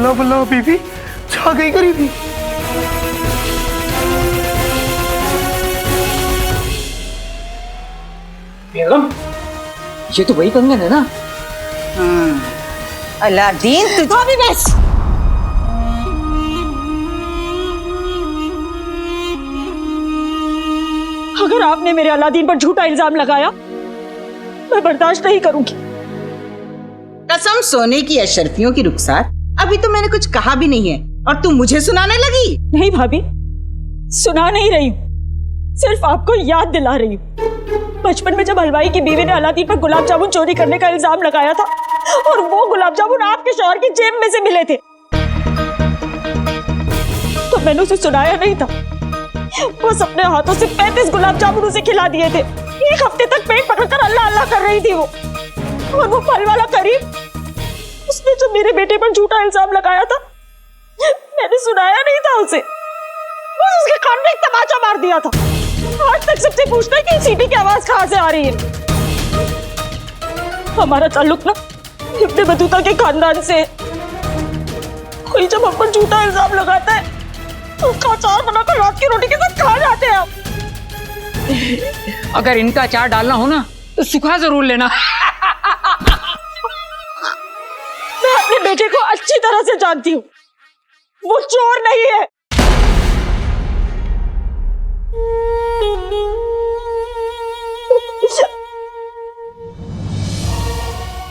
बल्ला बल्ला बीबी छा गई गरीबी। बेगम, ये तो वही कंगन है ना? अलादीन तुझे भी बस। अगर आपने मेरे अलादीन पर झूठा इल्जाम लगाया मैं बर्दाश्त नहीं करूंगी। कसम सोने की अशरफियों की रुखसार, अभी तो मैंने कुछ कहा भी नहीं है और तू मुझे सुनाने लगी। नहीं भाभी, सुना नहीं रही हूँ, सिर्फ आपको याद दिला रही हूँ। बचपन में जब हलवाई की बीवी ने अलादीन पर गुलाब जामुन चोरी करने का इल्जाम लगाया था और वो गुलाब जामुन आपके शौहर की जेब में से मिले थे, तो मैंने उसे सुनाया नहीं था। बस अपने हाथों से 35 गुलाब जामुन उसे खिला दिए थे। 1 हफ्ते तक पेट पकड़कर अल्लाह अल्लाह कर रही थी वो। और वो फल वाला करीम, उसने जो मेरे बेटे पर झूठा इल्जाम लगाया था, मैंने सुनाया नहीं था उसे। बस उसके कान में एक तमाचा मार दिया था। आज तक सबसे पूछता है कि सीटी की आवाज कहां से आ रही है। हमारा ताल्लुक ना इब्ने बतूता के खानदान से। कोई जब हम पर झूठा इल्जाम लगाता है तो उसका अचार बनाकर रात की रोटी के साथ खा जाते हैं आप। अगर इनका अचार डालना हो ना तो सुखा जरूर लेना। मैं अपने बेटे को अच्छी तरह से जानती हूँ, वो चोर नहीं है।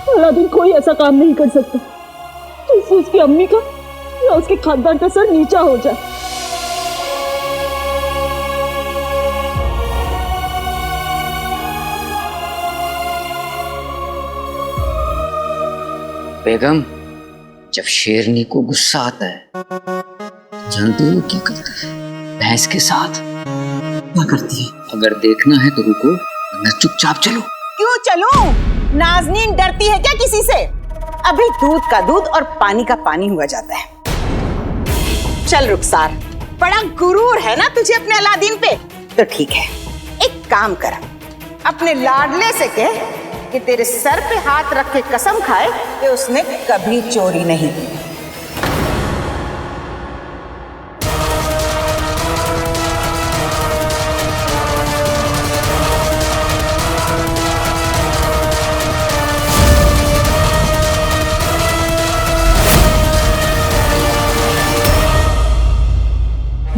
अलादीन कोई ऐसा काम नहीं कर सकता जिससे उसकी अम्मी का या उसके खानदान का सर नीचा हो जाए। बेगम, जब शेरनी को गुस्सा आता है जानते हो क्या करती है? भैंस के साथ क्या करती है? अगर देखना है तो रुको, वरना चुपचाप चलो। क्यों चलूं? नाज़नीन डरती है क्या किसी से? अभी दूध का दूध और पानी का पानी हुआ जाता है। चल रुखसार, बड़ा गुरूर है ना तुझे अपने अलादीन पे। तो ठीक है, एक काम कर, अपने लाडले से कह कि तेरे सर पे हाथ रख के कसम खाए कि उसने कभी चोरी नहीं की।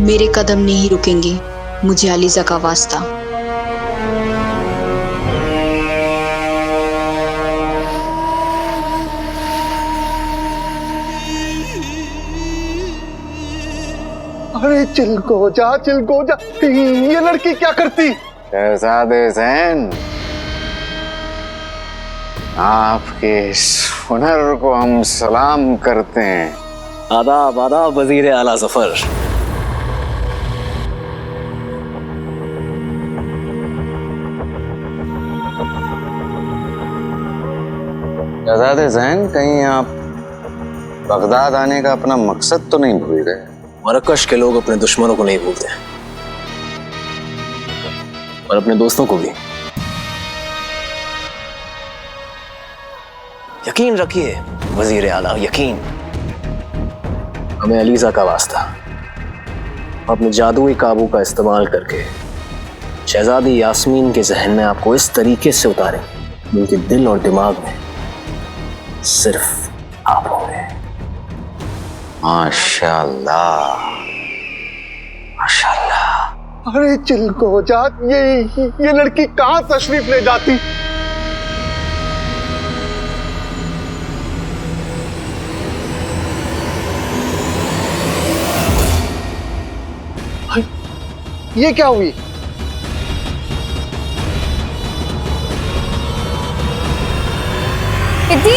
मेरे कदम नहीं रुकेंगे, मुझे अलीजा का वास्ता। अरे चिलको जा, ये लड़की क्या करती? शहजादे ज़ैन, आपके इस हुनर को हम सलाम करते हैं। आदाब आदाब वजीर आला ज़फर। शहजादे ज़ैन, कहीं आप बगदाद आने का अपना मकसद तो नहीं भूल गए? मरकश के लोग अपने दुश्मनों को नहीं भूलते और अपने दोस्तों को भी। यकीन रखिए वजीर आला, यकीन। हमें अलीजा का वास्ता, अपने जादुई काबू का इस्तेमाल करके शहजादी यास्मीन के जहन में आपको इस तरीके से उतारें उनके दिल और दिमाग में सिर्फ आप होंगे। माशाल्लाह, माशाल्लाह। अरे चिलको जा, ये लड़की कहाँ तशरीफ ले जाती? ये क्या हुई? इद्दी,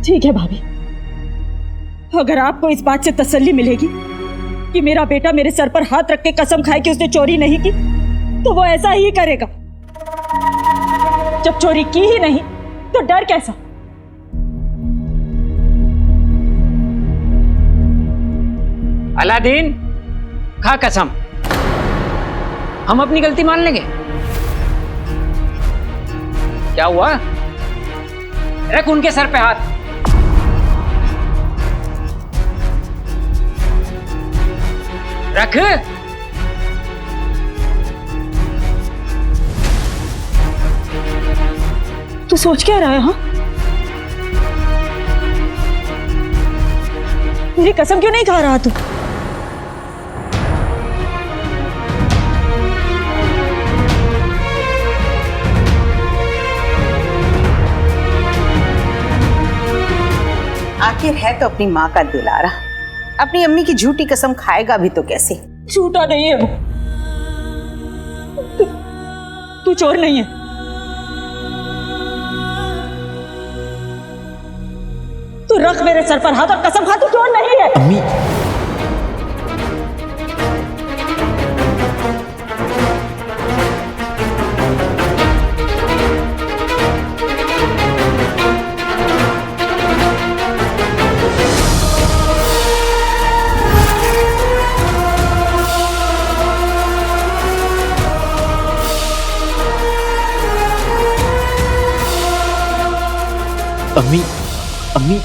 ठीक है भाभी, अगर आपको इस बात से तसल्ली मिलेगी कि मेरा बेटा मेरे सर पर हाथ रख के कसम खाए कि उसने चोरी नहीं की, तो वो ऐसा ही करेगा। जब चोरी की ही नहीं तो डर कैसा? अलादीन, खा कसम, हम अपनी गलती मान लेंगे। क्या हुआ? रख उनके सर पे हाथ। रख। तू सोच क्या रहा है? हाँ, मेरी कसम क्यों नहीं खा रहा तू? आखिर है तो अपनी माँ का दुलारा, अपनी अम्मी की झूठी कसम खाएगा भी तो कैसे? झूठा नहीं है वो। तू चोर नहीं है। तू रख मेरे सर पर हाथ और कसम खा, तू चोर नहीं है। अम्मी, अम्मी, अम्मी,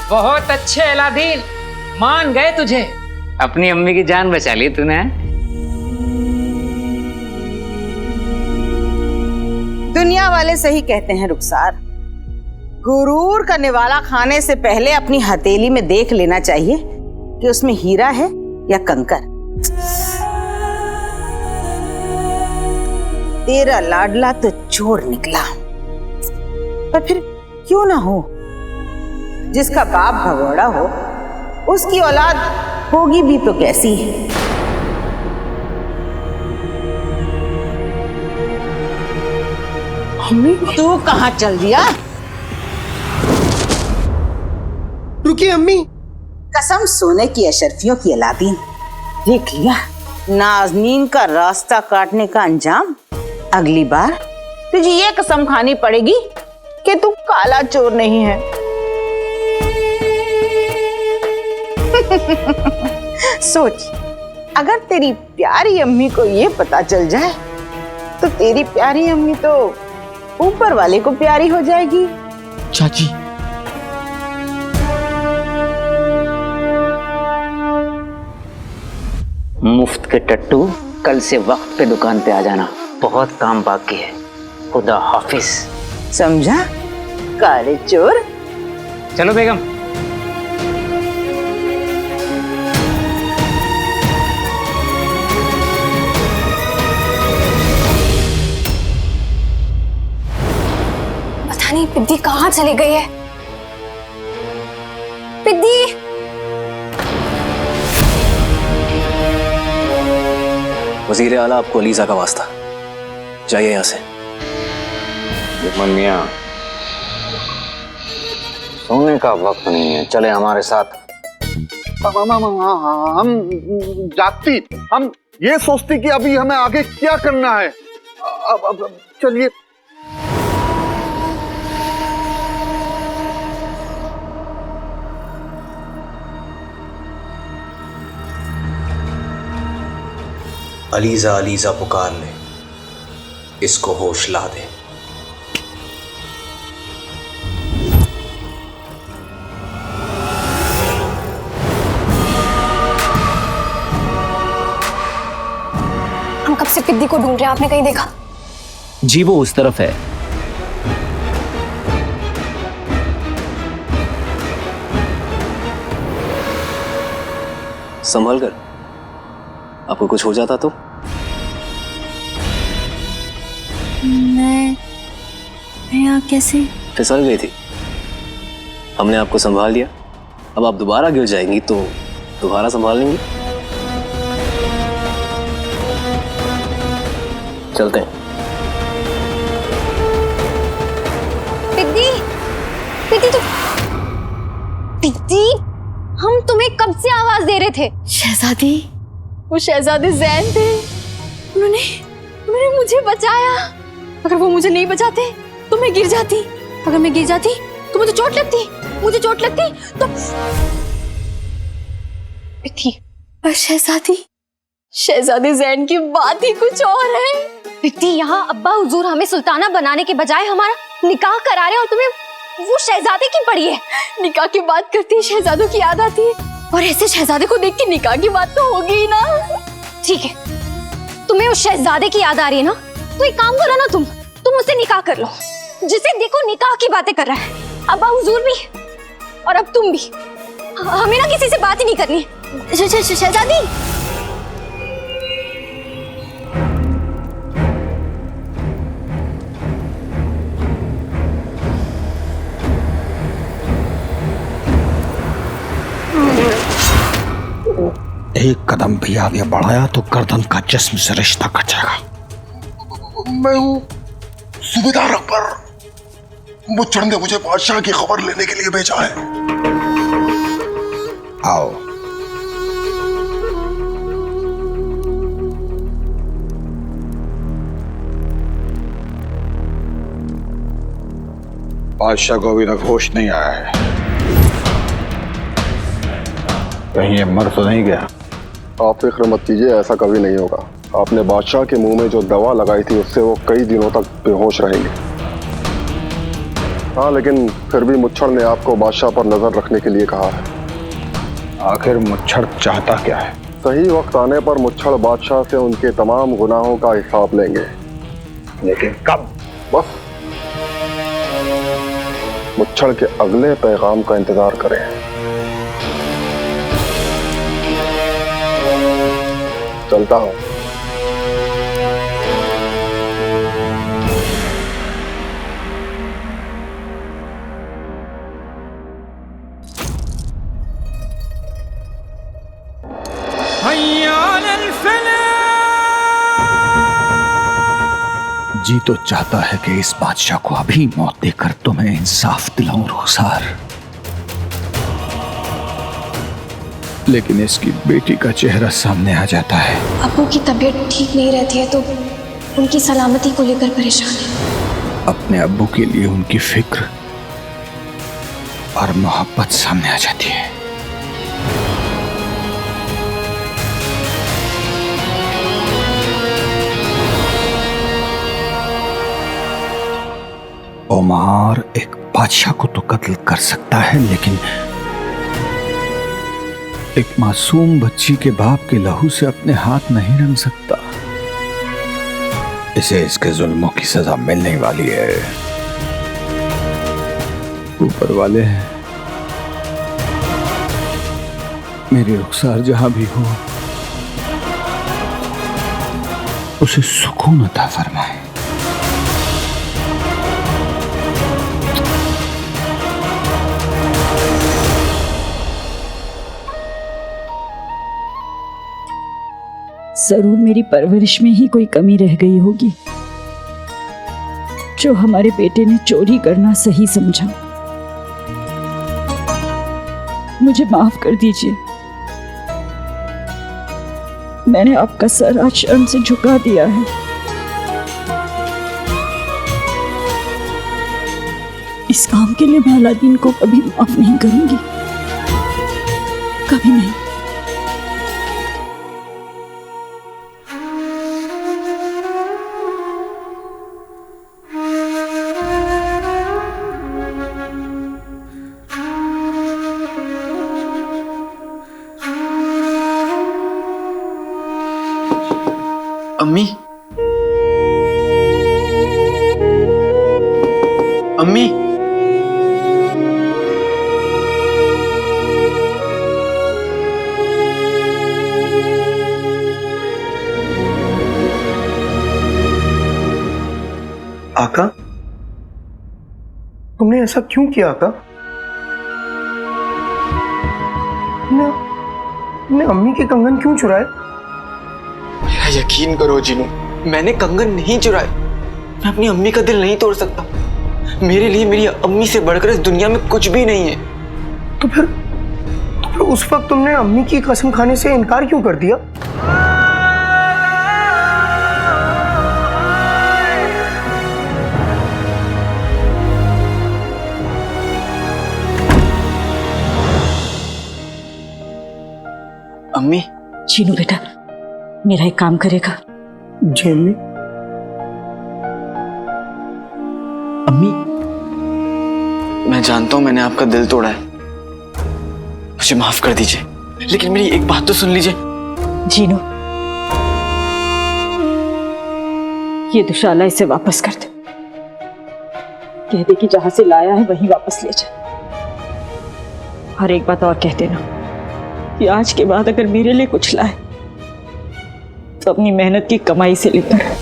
बहुत अच्छे अलादीन, मान गए तुझे। अपनी अम्मी की जान बचा ली तूने। दुनिया वाले सही कहते हैं रुखसार, गुरूर का निवाला खाने से पहले अपनी हथेली में देख लेना चाहिए कि उसमें हीरा है या कंकर। तेरा लाडला तो चोर निकला, पर फिर क्यों ना हो, जिसका बाप भगोड़ा हो उसकी औलाद होगी भी तो कैसी। तू कहाँ चल दिया? रुकिए अम्मी। कसम सोने की अशरफियों की अलादीन, देख लिया नाज़नीन का रास्ता काटने का अंजाम। अगली बार तुझे ये कसम खानी पड़ेगी कि तू काला चोर नहीं है। सोच, अगर तेरी प्यारी अम्मी को ये पता चल जाए तो तेरी प्यारी अम्मी तो ऊपर वाले को प्यारी हो जाएगी। चाची, मुफ्त के टट्टू, कल से वक्त पे दुकान पे आ जाना, बहुत काम बाकी है। खुदा हाफिज। समझा काले चोर? चलो बेगम। पता नहीं पिद्दी कहाँ चली गई है। पिद्दी, वजीर आला, आपको अलीजा का वास्ता, जाइए यहां से। लुकमान मियां, सोने का वक्त नहीं है, चले हमारे साथ। हम जागती, हम ये सोचती कि अभी हमें आगे क्या करना है। अब चलिए। अलीजा अलीजा पुकार ले, इसको होश ला दे। हम कब से पिद्दी को ढूंढ रहे हैं, आपने कहीं देखा? जी, वो उस तरफ है। संभल कर, आपको कुछ हो जाता तो? मैं यहाँ कैसे? फिसल गई थी, हमने आपको संभाल लिया। अब आप दोबारा गिर जाएंगी तो दोबारा संभाल लेंगी। चलते हैं। पिद्दी, पिद्दी तो पिद्दी, हम तुम्हें कब से आवाज दे रहे थे। शहजादी, वो शहजादे जैन थे, उन्होंने उन्होंने मुझे बचाया। अगर वो मुझे नहीं बचाते तो मैं गिर जाती, अगर मैं गिर जाती तो मुझे चोट लगती तो थी। पर शहजादे जैन की बात ही कुछ और है। बिट्टी, यहाँ अब्बा हुजूर हमें सुल्ताना बनाने के बजाय हमारा निकाह करा रहे और तुम्हें वो शहजादे की पड़ी है। निकाह की बात करती है शहजादों की याद आती है, और ऐसे शहजादे को देख के निकाह की बात तो होगी ही ना। ठीक है, तुम्हें उस शहजादे की याद आ रही है ना, तो एक काम करो ना, तुम उससे निकाह कर लो। जिसे देखो निकाह की बातें कर रहा है, अब्बा हुजूर भी और अब तुम भी। हमें ना किसी से बात ही नहीं करनी। शहजादी, एक कदम भी आगे बढ़ाया तो गर्दन का जिस्म से रिश्ता कट जाएगा। मैं हूँ सूबेदार अकबर, मुझे बादशाह की खबर लेने के लिए भेजा है। आओ। बादशाह को अभी तक होश नहीं आया है, कहीं ये मर तो नहीं गया? आप फिक्र मत कीजिए, ऐसा कभी नहीं होगा। आपने बादशाह के मुंह में जो दवा लगाई थी उससे वो कई दिनों तक बेहोश रहेंगे। हाँ, लेकिन फिर भी मुच्छड़ ने आपको बादशाह पर नजर रखने के लिए कहा है। आखिर मुच्छड़ चाहता क्या है? सही वक्त आने पर मुच्छड़ बादशाह से उनके तमाम गुनाहों का हिसाब लेंगे। लेकिन कब? बस मुच्छड़ के अगले पैगाम का इंतजार करें। चलता हूं। जी तो चाहता है कि इस बादशाह को अभी मौत देकर तुम्हें इंसाफ दिलाऊं रुखसार, लेकिन इसकी बेटी का चेहरा सामने आ जाता है। अब्बू की तबीयत ठीक नहीं रहती है तो उनकी सलामती को लेकर परेशान है। अपने अब्बू के लिए उनकी फिक्र और मोहब्बत सामने आ जाती है। ओमार एक बादशाह को तो कत्ल कर सकता है, लेकिन एक मासूम बच्ची के बाप के लहू से अपने हाथ नहीं रंग सकता। इसे इसके जुल्मों की सजा मिलने वाली है। ऊपर वाले हैं, मेरी रुखसार जहां भी हो उसे सुकून अता फरमाए। जरूर मेरी परवरिश में ही कोई कमी रह गई होगी, जो हमारे बेटे ने चोरी करना सही समझा। मुझे माफ कर दीजिए, मैंने आपका सर आज शर्म से झुका दिया है। इस काम के लिए मैं अलादीन को कभी माफ नहीं करूंगी, कभी नहीं। अम्मी, अम्मी, आका, तुमने ऐसा क्यों किया आका? तुमने अम्मी के कंगन क्यों चुराए? यकीन करो जीनू, मैंने कंगन नहीं चुराए। मैं अपनी अम्मी का दिल नहीं तोड़ सकता। मेरे लिए मेरी अम्मी से बढ़कर इस दुनिया में कुछ भी नहीं है। तो फिर उस वक्त तुमने अम्मी की कसम खाने से इनकार क्यों कर दिया? अम्मी। चीनू बेटा, मेरा एक काम करेगा? जी अम्मी। अम्मी, मैं जानता हूं मैंने आपका दिल तोड़ा है, मुझे माफ कर दीजिए, लेकिन मेरी एक बात तो सुन लीजिए। जीनू, ये दुशाला इसे वापस कर दे। कह दे कि जहां से लाया है वहीं वापस ले जा। और एक बात और कह देना कि आज के बाद अगर मेरे लिए कुछ लाए तो अपनी मेहनत की कमाई से लेकर।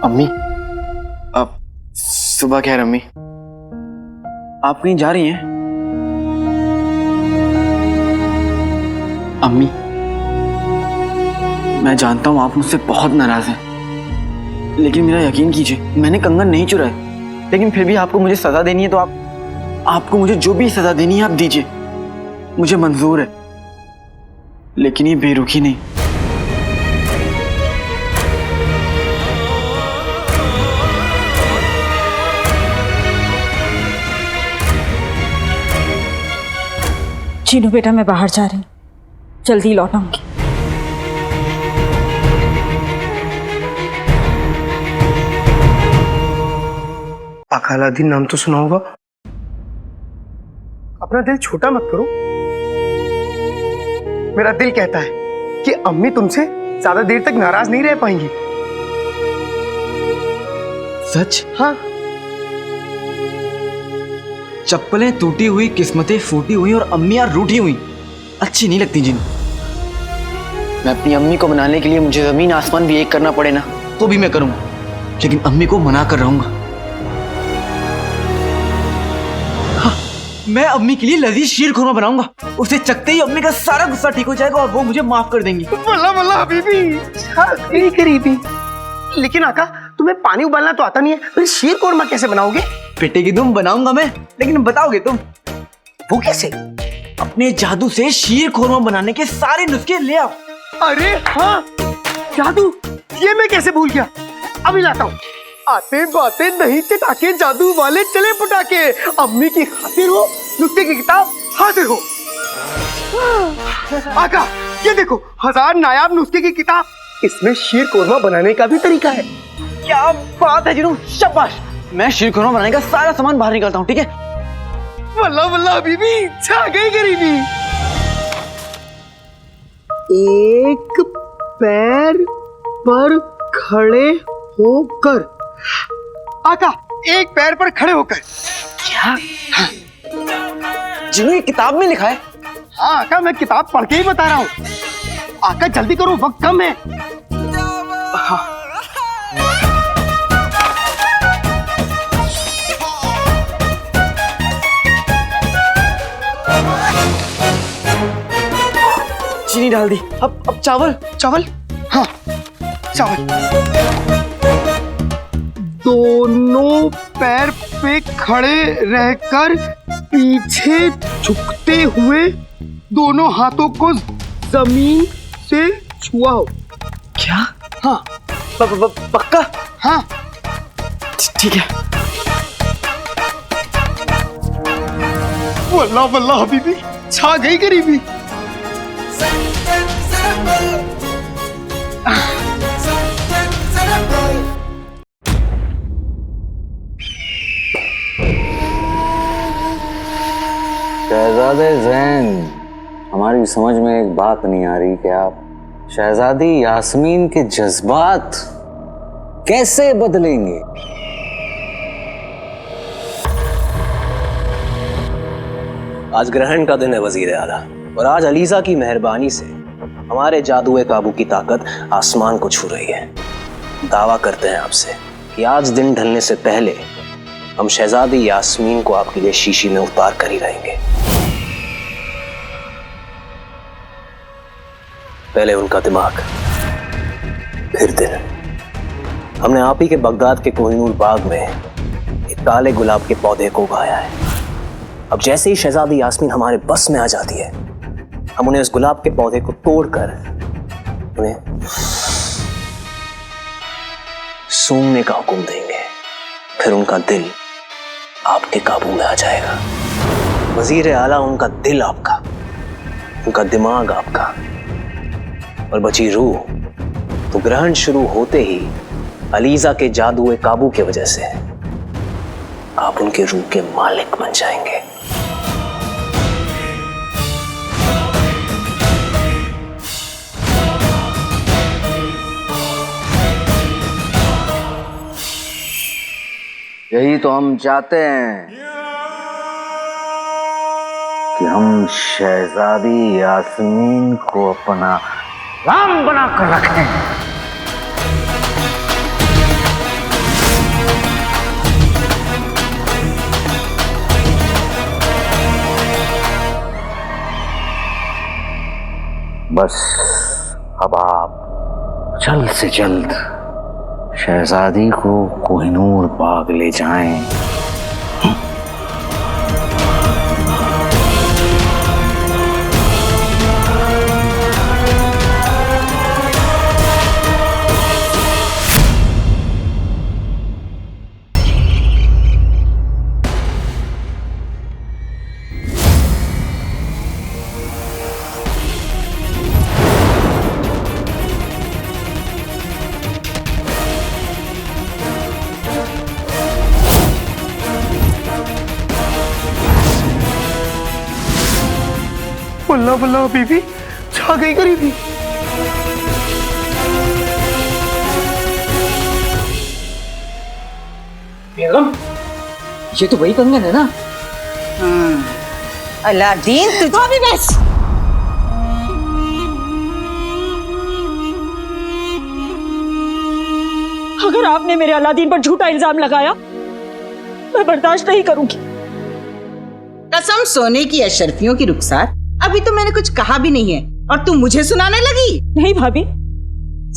अम्मी, अब सुबह खैर। अम्मी, आप कहीं जा रही हैं? अम्मी, मैं जानता हूं आप मुझसे बहुत नाराज हैं, लेकिन मेरा यकीन कीजिए, मैंने कंगन नहीं चुराए। लेकिन फिर भी आपको मुझे सजा देनी है तो आपको मुझे जो भी सजा देनी है आप दीजिए, मुझे मंजूर है, लेकिन ये बेरुखी नहीं। चीनू बेटा, मैं बाहर जा रही हूँ, जल्दी लौट आऊंगी। आका अलादीन नाम तो सुना होगा। अपना दिल छोटा मत करो। मेरा दिल कहता है कि अम्मी तुमसे ज्यादा देर तक नाराज नहीं रह पाएंगी। सच? हाँ। चप्पलें टूटी हुई, किस्मतें फूटी हुई और अम्मियां रूठी हुई अच्छी नहीं लगती जिन। मैं अपनी अम्मी को मनाने के लिए मुझे जमीन आसमान भी एक करना पड़े ना तो भी मैं करूंगा, लेकिन अम्मी को मना कर रहूंगा। हाँ, मैं अम्मी के लिए लजीज शीर खुरमा बनाऊंगा। उसे चखते ही अम्मी का सारा गुस्सा ठीक हो जाएगा और वो मुझे माफ कर देंगी। वल्ला वल्ला हबीबी, करीबी। लेकिन आका, तुम्हें पानी उबालना तो आता नहीं है, फिर शीर खुरमा कैसे बनाओगे? बेटे की तुम बनाऊंगा मैं, लेकिन बताओगे तुम? वो कैसे? अपने जादू से शीर खुरमा बनाने के सारे नुस्खे ले आओ। अरे हाँ, जादू, ये मैं कैसे भूल गया। अभी लाता हूँ। आते बातें नहीं चिटाके, जादू वाले चले पटाके। अम्मी की खातिर हो, नुस्खे की किताब हाजिर हो। आका, ये देखो, 1000 नायाब नुस्खे की किताब। इसमें शीर खुरमा बनाने का भी तरीका है। क्या बात है जिनू, शाबाश। मैं शीर खुरमा बनाने का सारा सामान बाहर निकालता हूँ, ठीक है? वल्ला वल्ला हबीबी, छा गई गरीबी। एक पैर पर खड़े होकर। आका, एक पैर पर खड़े होकर। क्या? हाँ। जिनू, ये किताब में लिखा है? हाँ आका, मैं किताब पढ़ के ही बता रहा हूँ। आका जल्दी करो, वक्त कम है। हाँ। चीनी डाल दी। अब चावल। चावल? हाँ, चावल। दोनों पैर पे खड़े रहकर पीछे झुकते हुए दोनों हाथों को जमीन से छुआओ। क्या? हाँ। पक्का? हाँ। ठीक है। वल्लाह वल्लाह हबीबी, छा गई गरीबी। शहजादे ज़ैन, हमारी समझ में एक बात नहीं आ रही कि आप शहजादी यास्मीन के जज्बात कैसे बदलेंगे। आज ग्रहण का दिन है वजीर आला, और आज अलीजा की मेहरबानी से हमारे जादुए काबू की ताकत आसमान को छू रही है। दावा करते हैं आपसे कि आज दिन ढलने से पहले हम शहजादी यास्मीन को आपके लिए शीशी में उतार कर ही रहेंगे। पहले उनका दिमाग, फिर दिल। हमने आप ही के बगदाद के कोहिनूर बाग में एक काले गुलाब के पौधे को उगाया है। अब जैसे ही शहजादी यास्मीन हमारे बस में आ जाती है, हम उन्हें उस गुलाब के पौधे को तोड़कर उन्हें सूंघने का हुक्म देंगे। फिर उनका दिल आपके काबू में आ जाएगा। वजीर आला, उनका दिल आपका, उनका दिमाग आपका, और बची रूह तो ग्रहण शुरू होते ही अलीजा के जादुए काबू की वजह से आप उनके रूह के मालिक बन जाएंगे। यही तो हम चाहते हैं कि हम शहजादी यास्मीन को अपना गुलाम बनाकर रखें। बस अब आप जल्द से जल्द शहजादी को कोहिनूर बाग ले जाएं। वल्लाह वल्लाह बीबी, छा गई गरीबी। बेगम, ये तो वही कंगन है ना? अलादीन, तुझे भी बस। अगर आपने मेरे अलादीन पर झूठा इल्जाम लगाया, मैं बर्दाश्त नहीं करूंगी। कसम सोने की अशरफियों की रुखसार, अभी तो मैंने कुछ कहा भी नहीं है और तू मुझे सुनाने लगी। नहीं भाभी,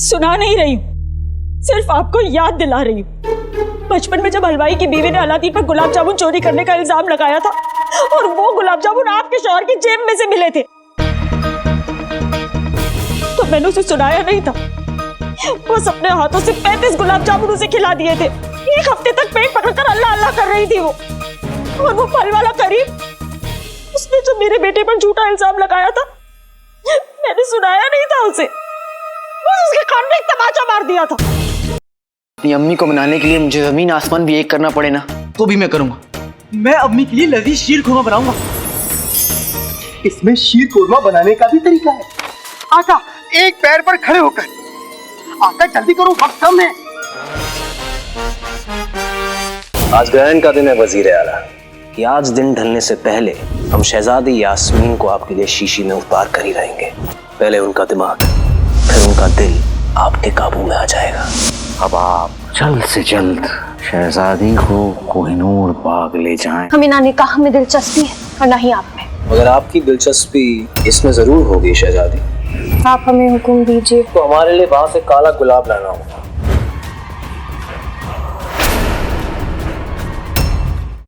सुना नहीं रही हूँ, सिर्फ आपको याद दिला रही हूँ। बचपन में जब हलवाई की बीवी ने अलादीन पर गुलाब जामुन चोरी करने का इल्जाम लगाया था और वो गुलाब जामुन आपके शौहर की जेब में से मिले थे, तो मैंने उसे सुनाया नहीं था। बस अपने हाथों से 35 गुलाब जामुन उसे खिला दिए थे। एक हफ्ते तक पेट पकड़कर अल्लाह अल्लाह कर रही थी वो। और वो फल वाला करीम, उसने जो मेरे बेटे पर झूठा इल्जाम लगाया था, मैंने सुनाया नहीं था उसे। बस उसके कान में एक तमाचा मार दिया था। अपनी अम्मी को मनाने के लिए मुझे जमीन आसमान भी एक करना पड़े ना, तो भी मैं करूंगा। मैं अम्मी के लिए लजीज शीर खुरमा बनाऊंगा। इसमें शीर खुरमा बनाने का भी तरीका है। आका, एक पैर पर खड़े होकर। आका जल्दी करो, वक्त कम है। आज ग्रहण का दिन है वजीर आला, कि आज दिन ढलने से पहले हम शहजादी यास्मीन को आपके लिए शीशी में उतार कर ही रहेंगे। पहले उनका दिमाग, फिर उनका दिल आपके काबू में आ जाएगा। अब आप जल्द से जल्द शहजादी को कोहिनूर बाग ले जाएं। हमें ना निकाह में दिलचस्पी है और ना ही आप में। मगर आपकी दिलचस्पी इसमें जरूर होगी शहजादी। आप हमें हुक्म दीजिए। तो हमारे लिए वहां से काला गुलाब लाना होगा।